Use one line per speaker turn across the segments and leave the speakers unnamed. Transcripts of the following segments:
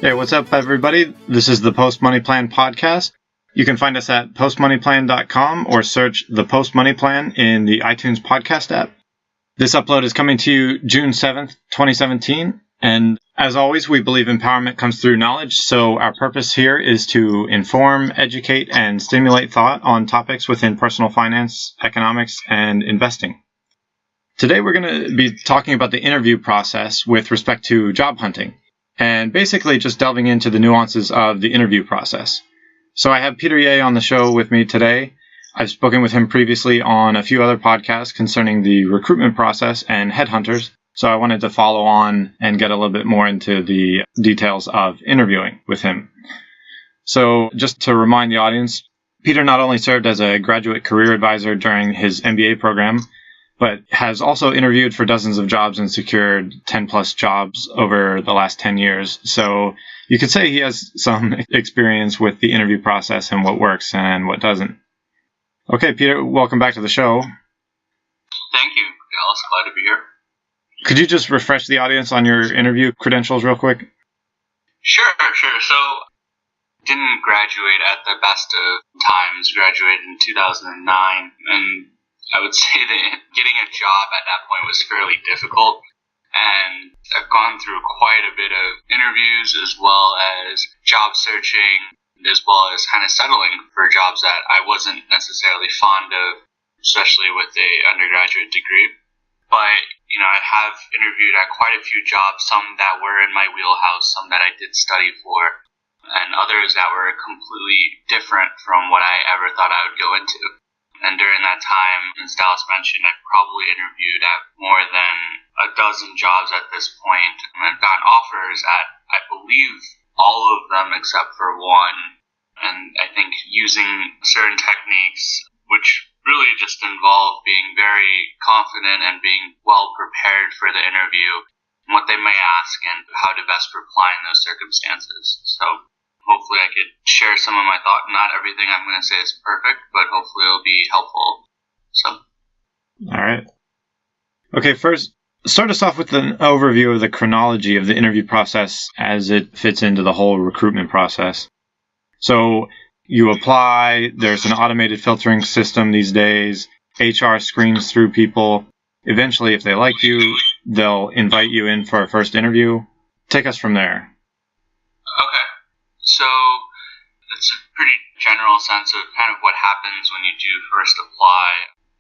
Hey, what's up, everybody? This is the Post Money Plan podcast. You can find us at postmoneyplan.com or search the Post Money Plan in the iTunes podcast app. This upload is coming to you June 7th, 2017. And as always, we believe empowerment comes through knowledge. So our purpose here is to inform, educate, and stimulate thought on topics within personal finance, economics, and investing. Today, we're going to be talking about the interview process with respect to job hunting, and basically just delving into the nuances of the interview process. So I have Peter Ye on the show with me today. I've spoken with him previously on a few other podcasts concerning the recruitment process and headhunters, so I wanted to follow on and get a little bit more into the details of interviewing with him. So just to remind the audience, Peter not only served as a graduate career advisor during his MBA program, but has also interviewed for dozens of jobs and secured 10 plus jobs over the last 10 years. So you could say he has some experience with the interview process and what works and what doesn't. Okay, Peter, welcome back to the show.
Thank you, Dallas. Glad to be here.
Could you just refresh the audience on your interview credentials real quick?
Sure. So, didn't graduate at the best of times. Graduated in 2009, and I would say that getting a job at that point was fairly difficult, and I've gone through quite a bit of interviews as well as job searching, as well as kind of settling for jobs that I wasn't necessarily fond of, especially with a undergraduate degree. But, I have interviewed at quite a few jobs, some that were in my wheelhouse, some that I did study for, and others that were completely different from what I ever thought I would go into. And during that time, as Dallas mentioned, I've probably interviewed at more than a dozen jobs at this point. And I've gotten offers at, I believe, all of them except for one. And I think using certain techniques, which really just involve being very confident and being well prepared for the interview, what they may ask, and how to best reply in those circumstances. So hopefully I could share some of my thought. Not everything I'm going to say is perfect, but hopefully it'll be helpful. So.
All right. Okay, first, start us off with an overview of the chronology of the interview process as it fits into the whole recruitment process. So you apply, there's an automated filtering system these days, HR screens through people. Eventually, if they like you, they'll invite you in for a first interview. Take us from there.
Okay. So it's a pretty general sense of kind of what happens when you do first apply.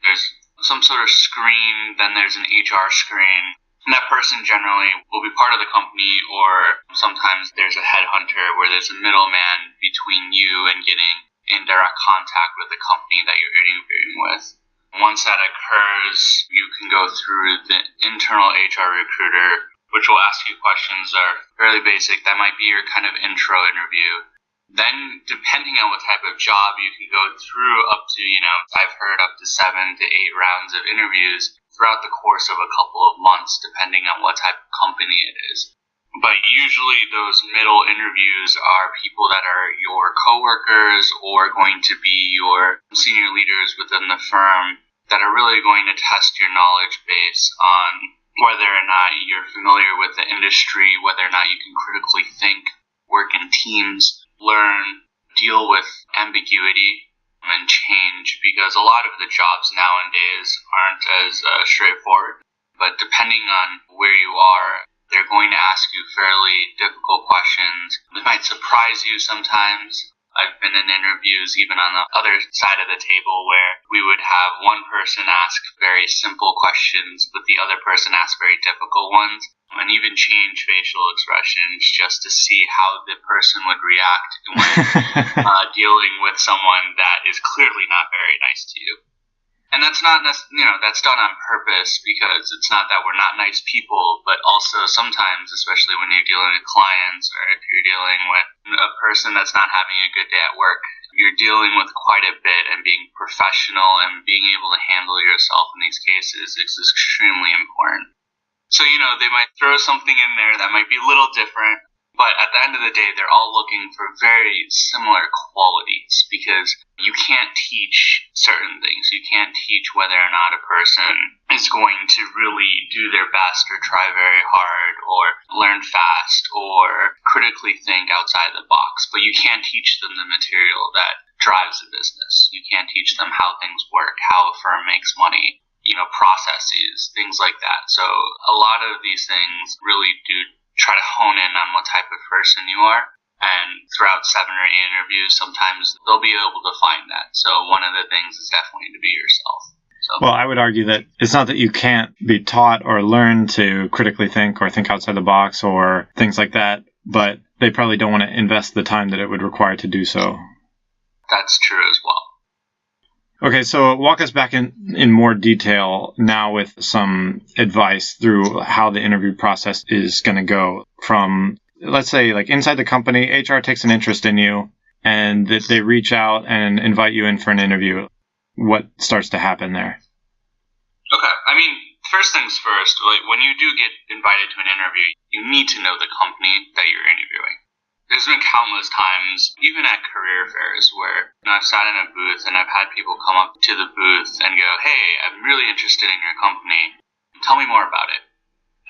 There's some sort of screen, then there's an HR screen. And that person generally will be part of the company, or sometimes there's a headhunter where there's a middleman between you and getting in direct contact with the company that you're interviewing with. Once that occurs, you can go through the internal HR recruiter, which will ask you questions that are fairly basic. That might be your kind of intro interview. Then, depending on what type of job, you can go through up to, I've heard up to 7 to 8 rounds of interviews throughout the course of a couple of months, depending on what type of company it is. But usually those middle interviews are people that are your coworkers or going to be your senior leaders within the firm that are really going to test your knowledge base on whether or not you're familiar with the industry, whether or not you can critically think, work in teams, learn, deal with ambiguity and change, because a lot of the jobs nowadays aren't as straightforward. But depending on where you are, they're going to ask you fairly difficult questions. They might surprise you sometimes. I've been in interviews even on the other side of the table where we would have one person ask very simple questions, but the other person ask very difficult ones, and even change facial expressions just to see how the person would react when dealing with someone that is clearly not very nice to you. And that's not, that's done on purpose, because it's not that we're not nice people, but also sometimes, especially when you're dealing with clients or if you're dealing with a person that's not having a good day at work, you're dealing with quite a bit, and being professional and being able to handle yourself in these cases is extremely important. So, they might throw something in there that might be a little different, but at the end of the day, they're all looking for very similar qualities, because you can't teach certain things. You can't teach whether or not a person is going to really do their best or try very hard or learn fast or critically think outside the box, but you can teach them the material that drives the business. You can teach them how things work, how a firm makes money, processes, things like that. So a lot of these things really do try to hone in on what type of person you are. And throughout 7 or 8 interviews, sometimes they'll be able to find that. So one of the things is definitely to be yourself. So.
Well, I would argue that it's not that you can't be taught or learn to critically think or think outside the box or things like that, but they probably don't want to invest the time that it would require to do so.
That's true as well.
Okay, so walk us back in more detail now with some advice through how the interview process is going to go from, let's say, like inside the company, HR takes an interest in you and that they reach out and invite you in for an interview. What starts to happen there?
Okay. First things first, when you do get invited to an interview, you need to know the company that you're interviewing. There's been countless times, even at career fairs, where I've sat in a booth and I've had people come up to the booth and go, "Hey, I'm really interested in your company. Tell me more about it."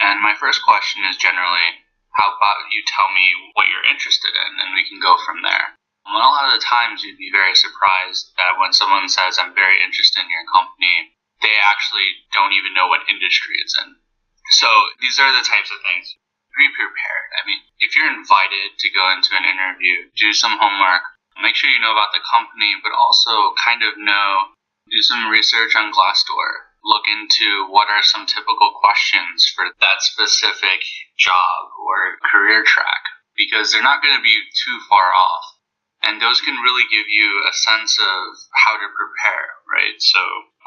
And my first question is generally, "How about you tell me what you're interested in, and we can go from there." And a lot of the times you'd be very surprised that when someone says, "I'm very interested in your company," they actually don't even know what industry it's in. So these are the types of things. Be prepared. If you're invited to go into an interview, do some homework, make sure you know about the company, but also do some research on Glassdoor. Look into what are some typical questions for that specific job or career track, because they're not going to be too far off. And those can really give you a sense of how to prepare, right? So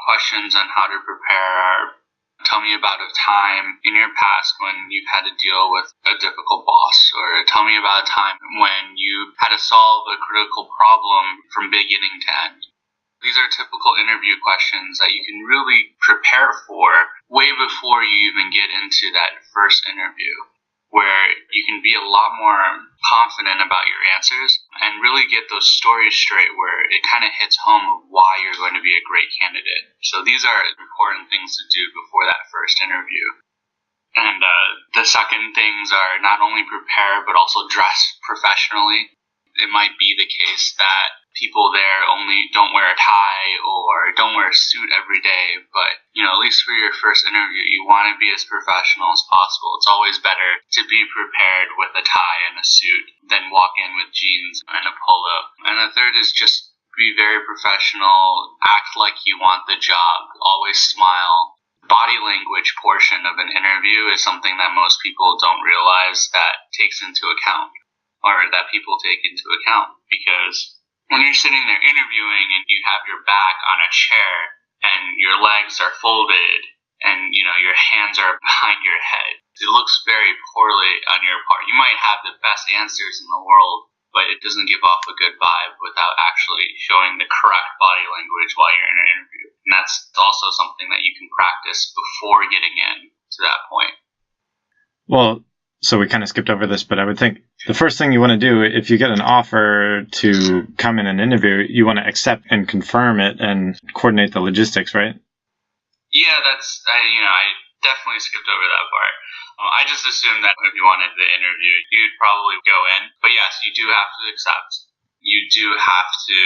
questions on how to prepare are, tell me about a time in your past when you've had to deal with a difficult boss, or tell me about a time when you had to solve a critical problem from beginning to end. These are typical interview questions that you can really prepare for way before you even get into that first interview, where you can be a lot more confident about your answers and really get those stories straight where it kind of hits home of why you're going to be a great candidate. So these are important things to do before that first interview. And the second things are not only prepare, but also dress professionally. It might be the case that people there only don't wear a tie or don't wear a suit every day, but at least for your first interview, you want to be as professional as possible. It's always better to be prepared with a tie and a suit than walk in with jeans and a polo. And the third is just be very professional, act like you want the job, always smile. Body language portion of an interview is something that most people don't realize that takes into account, or that people take into account, because when you're sitting there interviewing and you have your back on a chair and your legs are folded and your hands are behind your head, it looks very poorly on your part. You might have the best answers in the world, but it doesn't give off a good vibe without actually showing the correct body language while you're in an interview. And that's also something that you can practice before getting in to that point.
Well, so we kind of skipped over this, but I would think the first thing you want to do if you get an offer to come in and interview, you want to accept and confirm it and coordinate the logistics, right?
Yeah, I definitely skipped over that part. I just assumed that if you wanted the interview, you'd probably go in. But yes, you do have to accept. You do have to,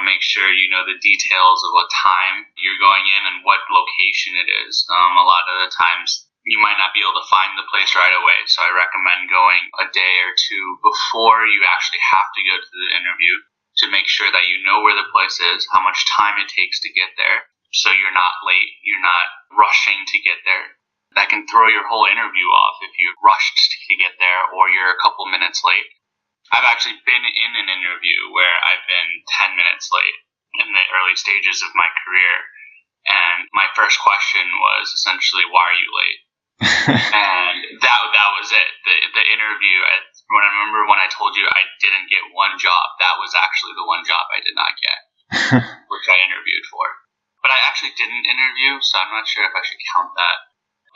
make sure you know the details of what time you're going in and what location it is. A lot of the times, you might not be able to find the place right away. So I recommend going a day or two before you actually have to go to the interview to make sure that you know where the place is, how much time it takes to get there, so you're not late, you're not rushing to get there. That can throw your whole interview off if you rushed to get there or you're a couple minutes late. I've actually been in an interview where I've been 10 minutes late in the early stages of my career, and my first question was essentially, "Why are you late?" And that was it. The interview, I remember when I told you I didn't get one job, that was actually the one job I did not get, which I interviewed for. But I actually didn't interview, so I'm not sure if I should count that.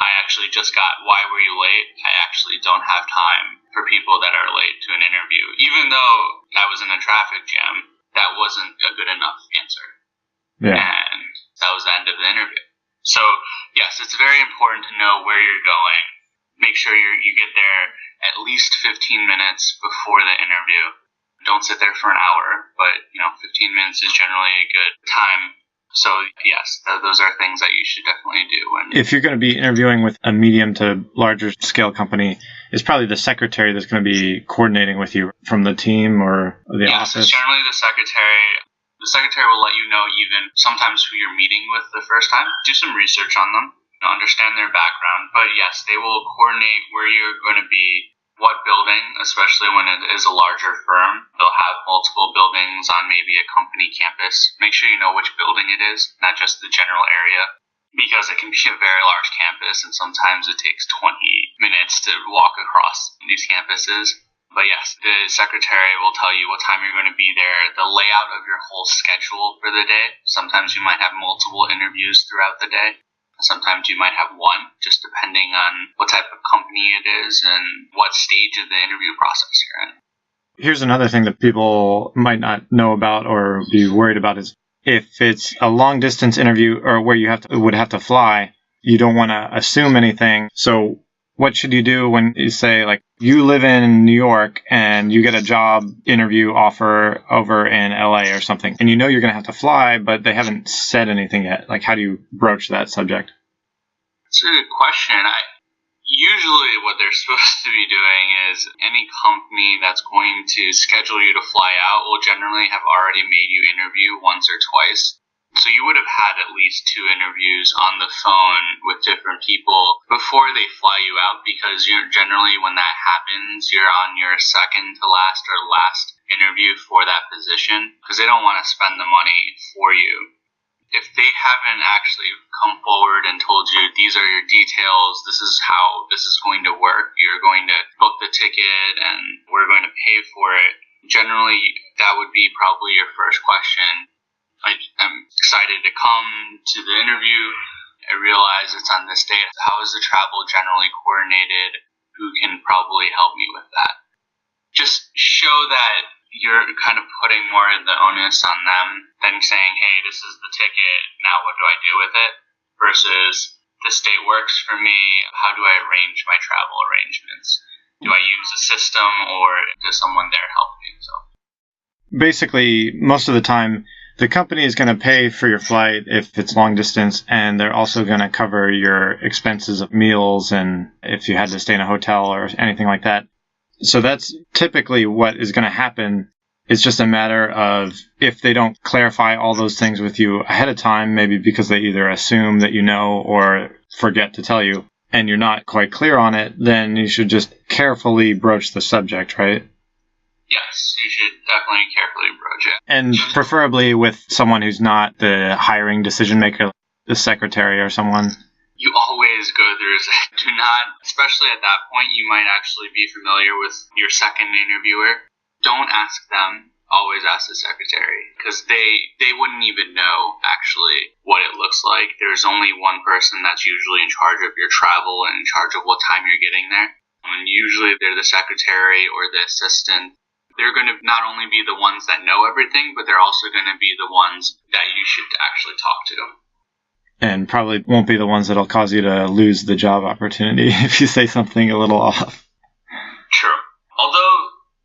I actually just got, "Why were you late?" I actually don't have time for people that are late to an interview. Even though I was in a traffic jam, that wasn't a good enough answer.
Yeah.
And that was the end of the interview. So, yes, it's very important to know where you're going, make sure you get there at least 15 minutes before the interview. Don't sit there for an hour, but 15 minutes is generally a good time. So yes, those are things that you should definitely do.
If you're going to be interviewing with a medium to larger scale company, it's probably the secretary that's going to be coordinating with you from the team or the office.
Yes, it's generally the secretary. The secretary will let you know even sometimes who you're meeting with the first time. Do some research on them, understand their background. But yes, they will coordinate where you're going to be, what building, especially when it is a larger firm. They'll have multiple buildings on maybe a company campus. Make sure you know which building it is, not just the general area, because it can be a very large campus and sometimes it takes 20 minutes to walk across these campuses. But yes, the secretary will tell you what time you're going to be there, the layout of your whole schedule for the day. Sometimes you might have multiple interviews throughout the day. Sometimes you might have one, just depending on what type of company it is and what stage of the interview process you're in.
Here's another thing that people might not know about or be worried about is if it's a long distance interview or where you would have to fly, you don't want to assume anything. So what should you do when you say, like, you live in New York and you get a job interview offer over in LA or something, and you're going to have to fly, but they haven't said anything yet? Like, how do you broach that subject?
That's a good question. Usually what they're supposed to be doing is any company that's going to schedule you to fly out will generally have already made you interview once or twice. So you would have had at least 2 interviews on the phone with different people before they fly you out, because you're generally, when that happens, you're on your second to last or last interview for that position, because they don't want to spend the money for you. If they haven't actually come forward and told you these are your details, this is how this is going to work, you're going to book the ticket and we're going to pay for it, generally that would be probably your first question. I'm excited to come to the interview. I realize it's on this day. How is the travel generally coordinated? Who can probably help me with that? Just show that you're kind of putting more of the onus on them than saying, hey, this is the ticket, now what do I do with it? Versus, this date works for me, how do I arrange my travel arrangements? Do I use a system or does someone there help me? So
basically, most of the time, the company is going to pay for your flight if it's long distance, and they're also going to cover your expenses of meals and if you had to stay in a hotel or anything like that. So that's typically what is going to happen. It's just a matter of if they don't clarify all those things with you ahead of time, maybe because they either assume that you know or forget to tell you, and you're not quite clear on it, then you should just carefully broach the subject, right?
Yes, you should definitely carefully broach it.
And preferably with someone who's not the hiring decision maker, the secretary or someone.
You always go through, do not, especially at that point, you might actually be familiar with your second interviewer. Don't ask them, always ask the secretary, because they wouldn't even know actually what it looks like. There's only one person that's usually in charge of your travel and in charge of what time you're getting there. And usually they're the secretary or the assistant. They're going to not only be the ones that know everything, but they're also going to be the ones that you should actually talk to.
And probably won't be the ones that'll cause you to lose the job opportunity if you say something a little off.
True. Although,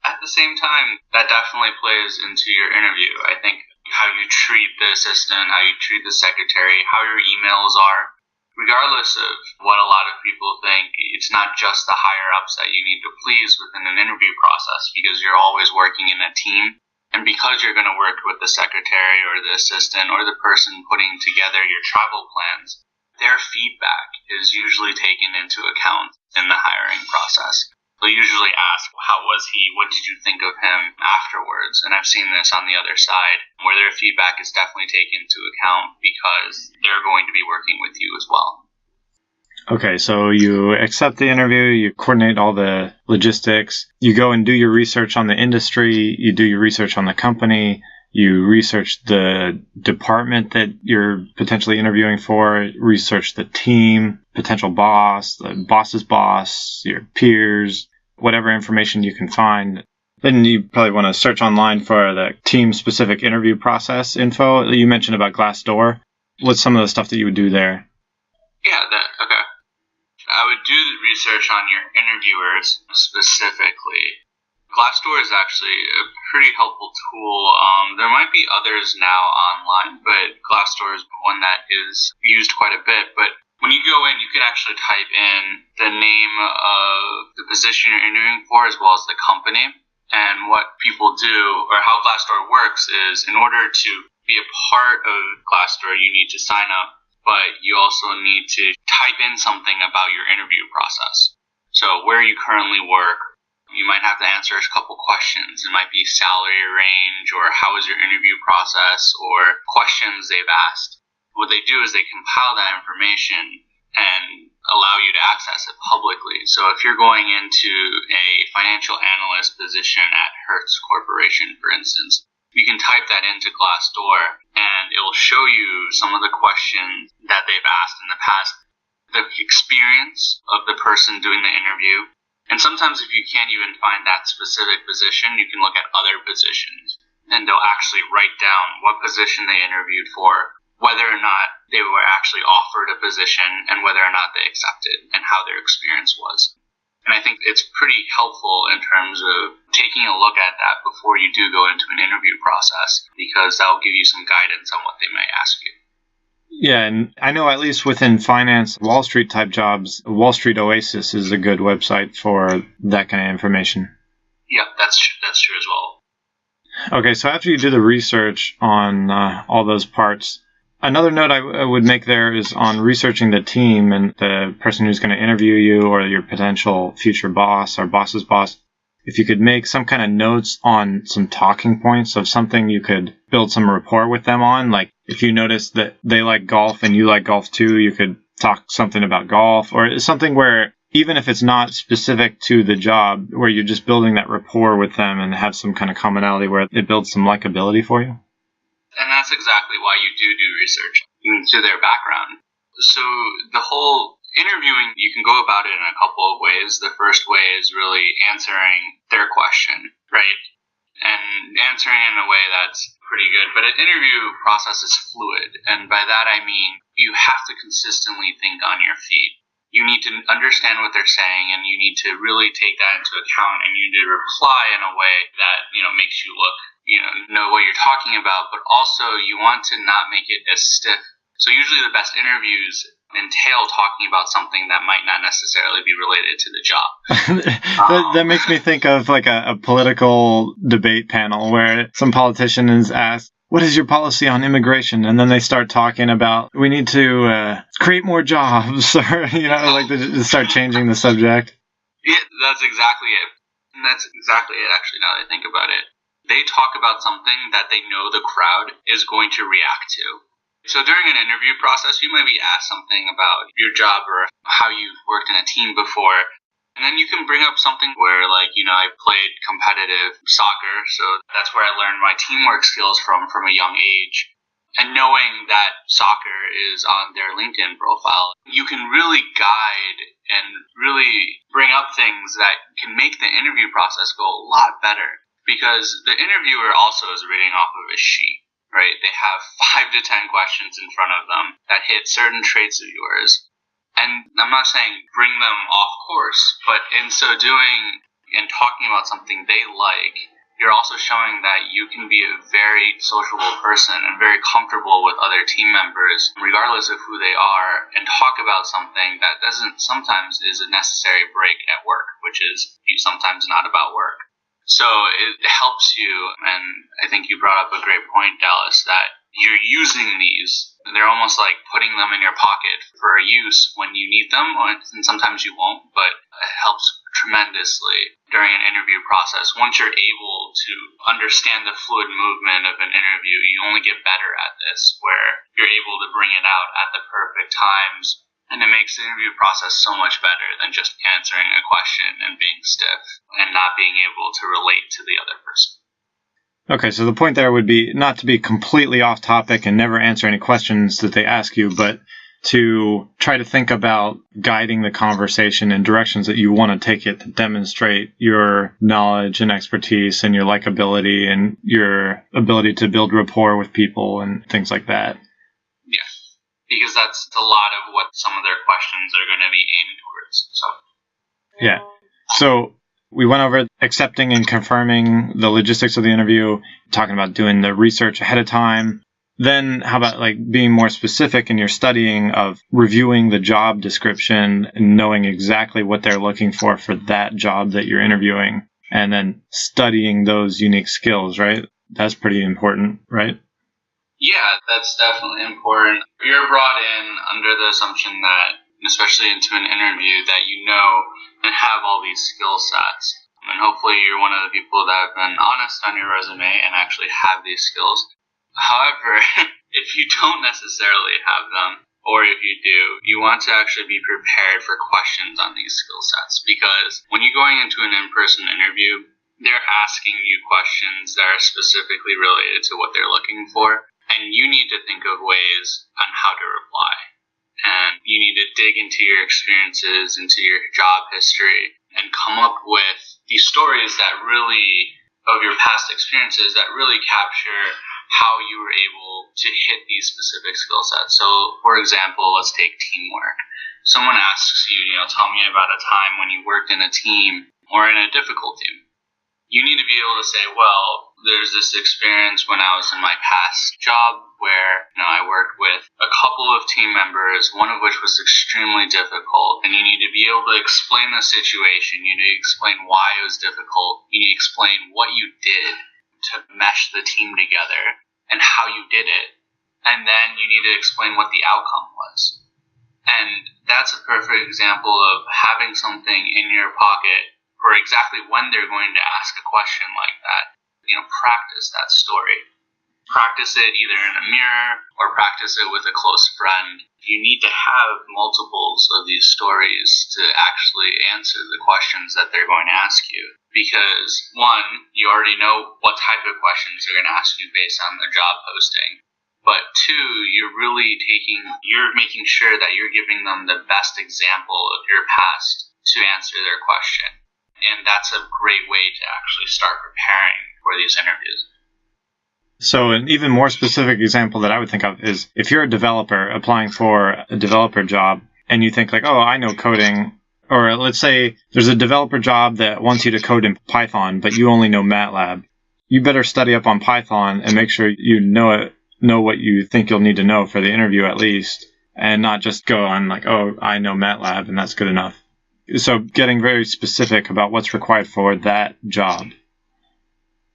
at the same time, that definitely plays into your interview. I think how you treat the assistant, how you treat the secretary, how your emails are. Regardless of what a lot of people think, it's not just the higher-ups that you need to please within an interview process, because you're always working in a team. And because you're going to work with the secretary or the assistant or the person putting together your travel plans, their feedback is usually taken into account in the hiring process. They'll usually ask, how was he? What did you think of him afterwards? And I've seen this on the other side, where their feedback is definitely taken into account because they're going to be working with you as well.
Okay, so you accept the interview, you coordinate all the logistics, you go and do your research on the industry, you do your research on the company, you research the department that you're potentially interviewing for, research the team, potential boss, the boss's boss, your peers, whatever information you can find. Then you probably want to search online for the team-specific interview process info. You mentioned about Glassdoor. What's some of the stuff that you would do there?
Yeah, okay. I would do the research on your interviewers specifically, Glassdoor is actually a pretty helpful tool. There might be others now online, but Glassdoor is one that is used quite a bit. But when you go in, you can actually type in the name of the position you're interviewing for as well as the company. And what people do, or how Glassdoor works, is in order to be a part of Glassdoor, you need to sign up, but you also need to type in something about your interview process. So where you currently work, you might have to answer a couple questions. It might be salary range, or how is your interview process, or questions they've asked. What they do is they compile that information and allow you to access it publicly. So if you're going into a financial analyst position at Hertz Corporation, for instance, you can type that into Glassdoor, and it will show you some of the questions that they've asked in the past, the experience of the person doing the interview. And sometimes if you can't even find that specific position, you can look at other positions, and they'll actually write down what position they interviewed for, whether or not they were actually offered a position, and whether or not they accepted, and how their experience was. And I think it's pretty helpful in terms of taking a look at that before you do go into an interview process, because that will give you some guidance on what they may ask you.
Yeah, and I know at least within finance, Wall Street type jobs, Wall Street Oasis is a good website for that kind of information.
Yeah, that's true as well.
Okay, so after you do the research on all those parts, another note I would make there is on researching the team and the person who's going to interview you, or your potential future boss or boss's boss. If you could make some kind of notes on some talking points of something you could build some rapport with them on, like if you notice that they like golf and you like golf too, you could talk something about golf, or something where even if it's not specific to the job, where you're just building that rapport with them and have some kind of commonality where it builds some likability for you.
And that's exactly why you do research into their background. So the whole interviewing, you can go about it in a couple of ways. The first way is really answering their question, right? And answering in a way that's pretty good. But an interview process is fluid. And by that I mean you have to consistently think on your feet. You need to understand what they're saying, and you need to really take that into account, and you need to reply in a way that, makes you look, know what you're talking about, but also you want to not make it as stiff. So usually the best interviews entail talking about something that might not necessarily be related to the job.
That makes me think of like a political debate panel where some politician is asked, what is your policy on immigration? And then they start talking about, we need to create more jobs, or, like they start changing the subject.
Yeah, that's exactly it. And that's exactly it, actually, now that I think about it. They talk about something that they know the crowd is going to react to. So during an interview process, you might be asked something about your job or how you've worked in a team before. And then you can bring up something where, I played competitive soccer, so that's where I learned my teamwork skills from a young age. And knowing that soccer is on their LinkedIn profile, you can really guide and really bring up things that can make the interview process go a lot better. Because the interviewer also is reading off of a sheet, right? They have 5 to 10 questions in front of them that hit certain traits of yours. And I'm not saying bring them off course, but in so doing and talking about something they like, you're also showing that you can be a very sociable person and very comfortable with other team members, regardless of who they are, and talk about something that sometimes is a necessary break at work, which is sometimes not about work. So it helps you, and I think you brought up a great point, Dallas, that you're using these. They're almost like putting them in your pocket for use when you need them, and sometimes you won't, but it helps tremendously during an interview process. Once you're able to understand the fluid movement of an interview, you only get better at this, where you're able to bring it out at the perfect times. And it makes the interview process so much better than just answering a question and being stiff and not being able to relate to the other person.
Okay, so the point there would be not to be completely off topic and never answer any questions that they ask you, but to try to think about guiding the conversation in directions that you want to take it to demonstrate your knowledge and expertise and your likability and your ability to build rapport with people and things like that.
Yeah. Because that's a lot of what some of their questions are going to be aimed towards. So
Yeah. So we went over accepting and confirming the logistics of the interview, talking about doing the research ahead of time. Then how about like being more specific in your studying of reviewing the job description and knowing exactly what they're looking for that job that you're interviewing, and then studying those unique skills, right? That's pretty important, right?
Yeah, that's definitely important. You're brought in under the assumption that, especially into an interview, that you know and have all these skill sets. And hopefully you're one of the people that have been honest on your resume and actually have these skills. However, if you don't necessarily have them, or if you do, you want to actually be prepared for questions on these skill sets. Because when you're going into an in-person interview, they're asking you questions that are specifically related to what they're looking for. And you need to think of ways on how to reply. And you need to dig into your experiences, into your job history, and come up with these stories that really, of your past experiences, that really capture how you were able to hit these specific skill sets. So, for example, let's take teamwork. Someone asks you, tell me about a time when you worked in a team or in a difficult team. You need to be able to say, well, there's this experience when I was in my past job where I worked with a couple of team members, one of which was extremely difficult, and you need to be able to explain the situation. You need to explain why it was difficult. You need to explain what you did to mesh the team together and how you did it, and then you need to explain what the outcome was. And that's a perfect example of having something in your pocket for exactly when they're going to ask a question like that. Practice that story. Practice it either in a mirror or practice it with a close friend. You need to have multiples of these stories to actually answer the questions that they're going to ask you. Because, one, you already know what type of questions they're going to ask you based on the job posting. But two, you're making sure that you're giving them the best example of your past to answer their question. And that's a great way to actually start preparing for these interviews.
So an even more specific example that I would think of is if you're a developer applying for a developer job and you think like, oh, I know coding, or let's say there's a developer job that wants you to code in Python, but you only know MATLAB. You better study up on Python and make sure you know what you think you'll need to know for the interview at least, and not just go on like, oh, I know MATLAB and that's good enough. So getting very specific about what's required for that job.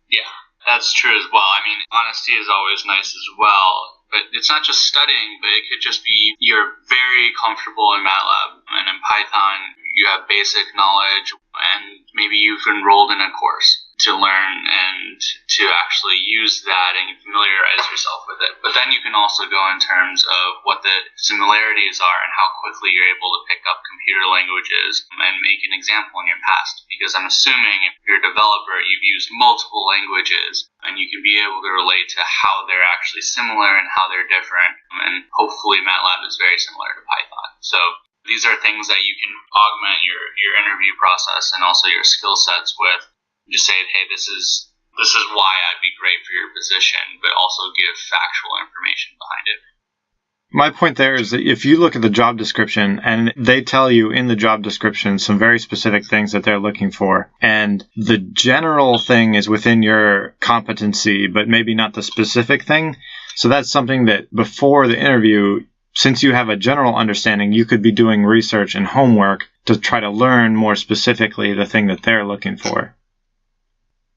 Yeah, that's true as well. I mean, honesty is always nice as well. But it's not just studying, but it could just be you're very comfortable in MATLAB and in Python. You have basic knowledge, and maybe you've enrolled in a course to learn and to actually use that and familiarize yourself with it. But then you can also go in terms of what the similarities are and how quickly you're able to pick up computer languages and make an example in your past. Because I'm assuming if you're a developer, you've used multiple languages and you can be able to relate to how they're actually similar and how they're different. And hopefully MATLAB is very similar to Python. So these are things that you can augment your interview process and also your skill sets with. Just say, hey, this is why I'd be great for your position, but also give factual information behind it.
My point there is that if you look at the job description and they tell you in the job description some very specific things that they're looking for, and the general thing is within your competency, but maybe not the specific thing. So that's something that before the interview, since you have a general understanding, you could be doing research and homework to try to learn more specifically the thing that they're looking for.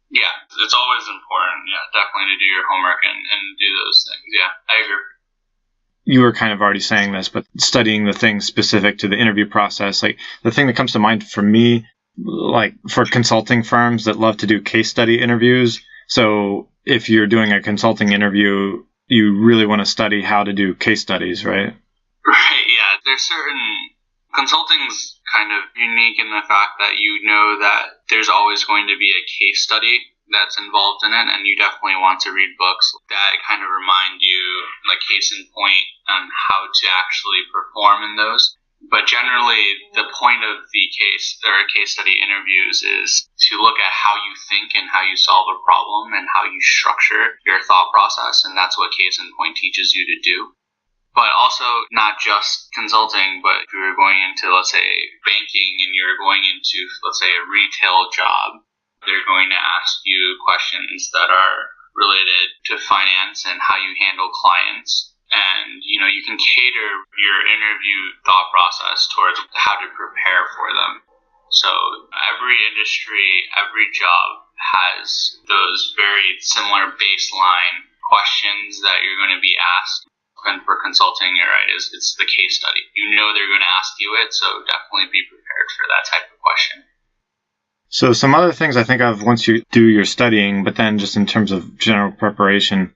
Yeah, it's always important, definitely to do your homework and do those things. Yeah, I agree.
You were kind of already saying this, but studying the things specific to the interview process, like the thing that comes to mind for me, like for consulting firms that love to do case study interviews. So if you're doing a consulting interview, you really want to study how to do case studies, right?
Right, yeah. There's consulting's kind of unique in the fact that you know that there's always going to be a case study that's involved in it, and you definitely want to read books that kind of remind you, like case in point, on how to actually perform in those. But generally, the point of the case study interviews is to look at how you think and how you solve a problem and how you structure your thought process, and that's what case in point teaches you to do. But also not just consulting, but if you're going into, let's say, banking and you're going into, let's say, a retail job, they're going to ask you questions that are related to finance and how you handle clients. And, you can cater your interview thought process towards how to prepare for them. So every industry, every job has those very similar baseline questions that you're going to be asked. And for consulting, you're right, it's the case study. They're going to ask you it, so definitely be prepared for that type of question.
So some other things I think of once you do your studying, but then just in terms of general preparation,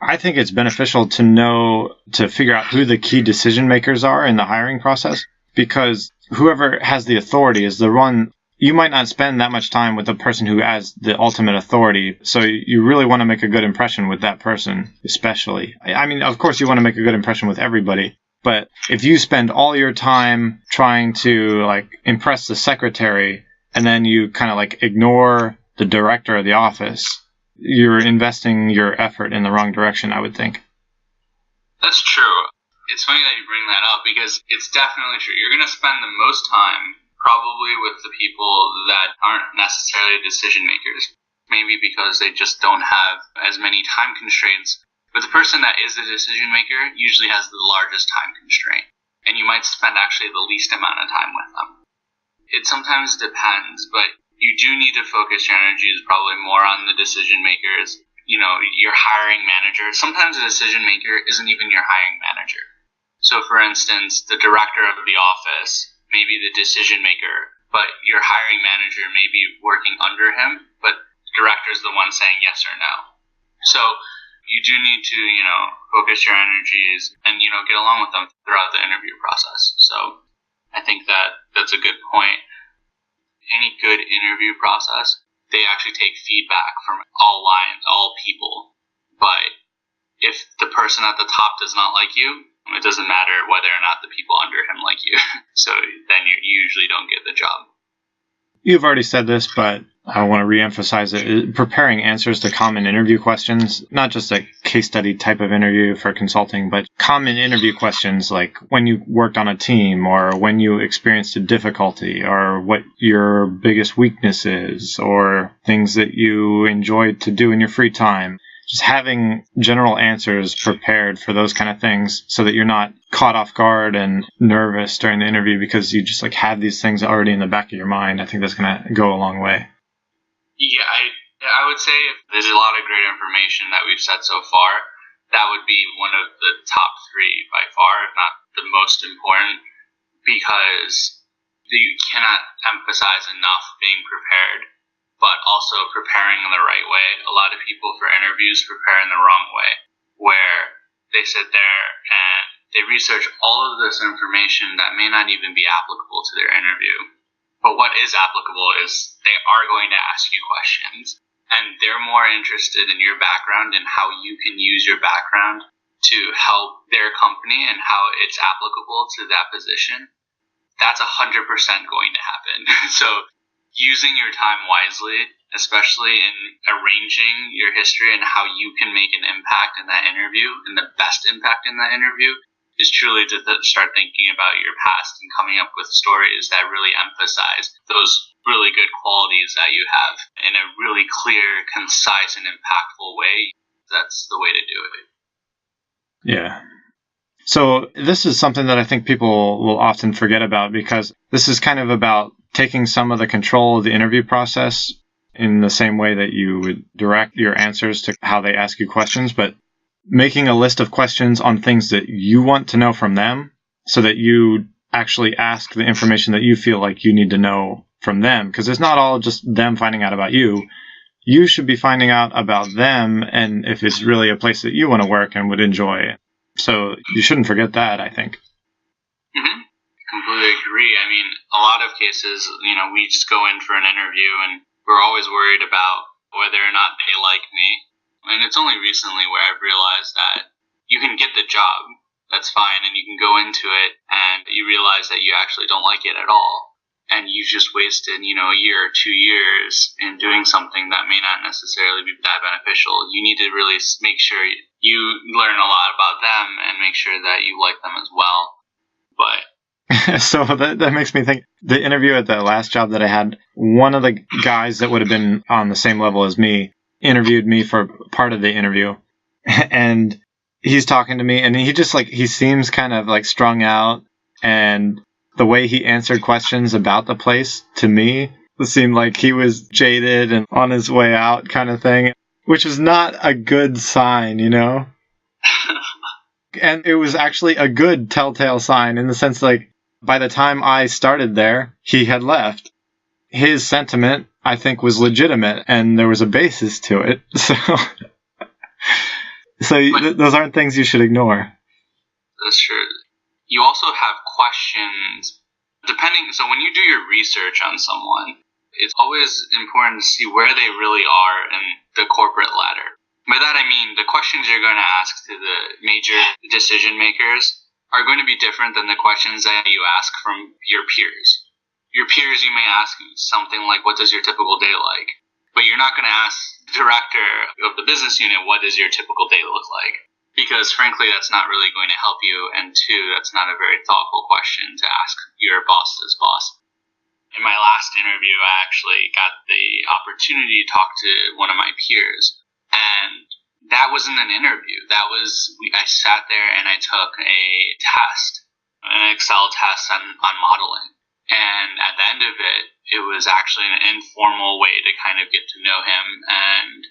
I think it's beneficial to figure out who the key decision makers are in the hiring process, because whoever has the authority is the one. You might not spend that much time with the person who has the ultimate authority, so you really want to make a good impression with that person, especially. I mean, of course, you want to make a good impression with everybody, but if you spend all your time trying to impress the secretary and then you kind of ignore the director of the office, you're investing your effort in the wrong direction, I would think.
That's true. It's funny that you bring that up because it's definitely true. You're going to spend the most time probably with the people that aren't necessarily decision makers, maybe because they just don't have as many time constraints. But the person that is the decision maker usually has the largest time constraint, and you might spend actually the least amount of time with them. It sometimes depends, but you do need to focus your energies probably more on the decision makers, your hiring manager. Sometimes a decision maker isn't even your hiring manager. So for instance, the director of the office may be the decision maker, but your hiring manager may be working under him, but the director is the one saying yes or no. So you do need to, focus your energies and, get along with them throughout the interview process. So I think that's a good point. Any good interview process, they actually take feedback from all people. But if the person at the top does not like you, it doesn't matter whether or not the people under him like you. So then you usually don't get the job.
You've already said this, but I want to reemphasize it. Preparing answers to common interview questions, not just a case study type of interview for consulting, but common interview questions like when you worked on a team or when you experienced a difficulty or what your biggest weakness is or things that you enjoyed to do in your free time. Just having general answers prepared for those kind of things so that you're not caught off guard and nervous during the interview because you just have these things already in the back of your mind. I think that's going to go a long way.
Yeah, I would say if there's a lot of great information that we've said so far, that would be one of the top three by far, if not the most important, because you cannot emphasize enough being prepared, but also preparing in the right way. A lot of people for interviews prepare in the wrong way, where they sit there and they research all of this information that may not even be applicable to their interview. But what is applicable is they are going to ask you questions, and they're more interested in your background and how you can use your background to help their company and how it's applicable to that position. That's 100% going to happen. So using your time wisely, especially in arranging your history and how you can make an impact in that interview, and the best impact in that interview, is truly to start thinking about your past and coming up with stories that really emphasize those really good qualities that you have in a really clear, concise, and impactful way. That's the way to do it.
Yeah. So this is something that I think people will often forget about, because this is kind of about taking some of the control of the interview process in the same way that you would direct your answers to how they ask you questions, but making a list of questions on things that you want to know from them so that you actually ask the information that you feel like you need to know from them. Because it's not all just them finding out about you. You should be finding out about them and if it's really a place that you want to work and would enjoy. So you shouldn't forget that, I think.
Mm-hmm. Completely agree. I mean, a lot of cases, we just go in for an interview and we're always worried about whether or not they like me. And it's only recently where I've realized that you can get the job, that's fine, and you can go into it and you realize that you actually don't like it at all. and you just wasted, a year or 2 years in doing something that may not necessarily be that beneficial. You need to really make sure you learn a lot about them and make sure that you like them as well. But
so that makes me think, the interview at the last job that I had, one of the guys that would have been on the same level as me interviewed me for part of the interview. And he's talking to me, and he just he seems kind of strung out, and the way he answered questions about the place to me seemed like he was jaded and on his way out kind of thing, which was not a good sign, And it was actually a good telltale sign in the sense by the time I started there, he had left. His sentiment, I think, was legitimate, and there was a basis to it. So those aren't things you should ignore.
That's true. You also have questions, so when you do your research on someone, it's always important to see where they really are in the corporate ladder. By that I mean the questions you're going to ask to the major decision makers are going to be different than the questions that you ask from your peers. Your peers, you may ask something like, what does your typical day like? But you're not going to ask the director of the business unit, what does your typical day look like? Because frankly, that's not really going to help you. And two, that's not a very thoughtful question to ask your boss's boss. In my last interview, I actually got the opportunity to talk to one of my peers. And that wasn't an interview. I sat there and I took a test, an Excel test on modeling. And at the end of it, it was actually an informal way to kind of get to know him. And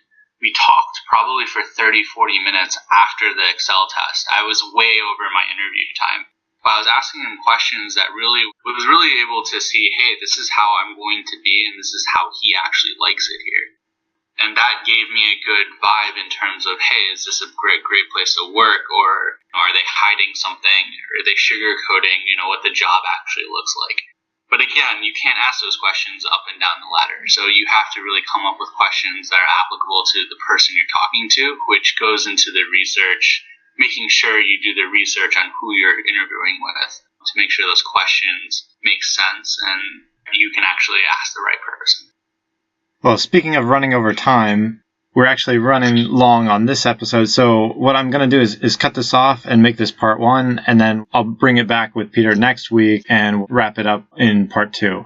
we talked probably for 30, 40 minutes after the Excel test. I was way over my interview time. But I was asking him questions that was really able to see, hey, this is how I'm going to be, and this is how he actually likes it here. And that gave me a good vibe in terms of, hey, is this a great place to work? Or are they hiding something? Or are they sugarcoating, what the job actually looks like? But again, you can't ask those questions up and down the ladder. So you have to really come up with questions that are applicable to the person you're talking to, which goes into the research, making sure you do the research on who you're interviewing with to make sure those questions make sense and you can actually ask the right person.
Well, speaking of running over time, we're actually running long on this episode. So what I'm going to do is cut this off and make this part 1, and then I'll bring it back with Peter next week and wrap it up in part 2.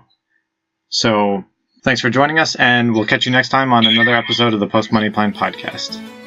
So thanks for joining us, and we'll catch you next time on another episode of the Post Money Plan podcast.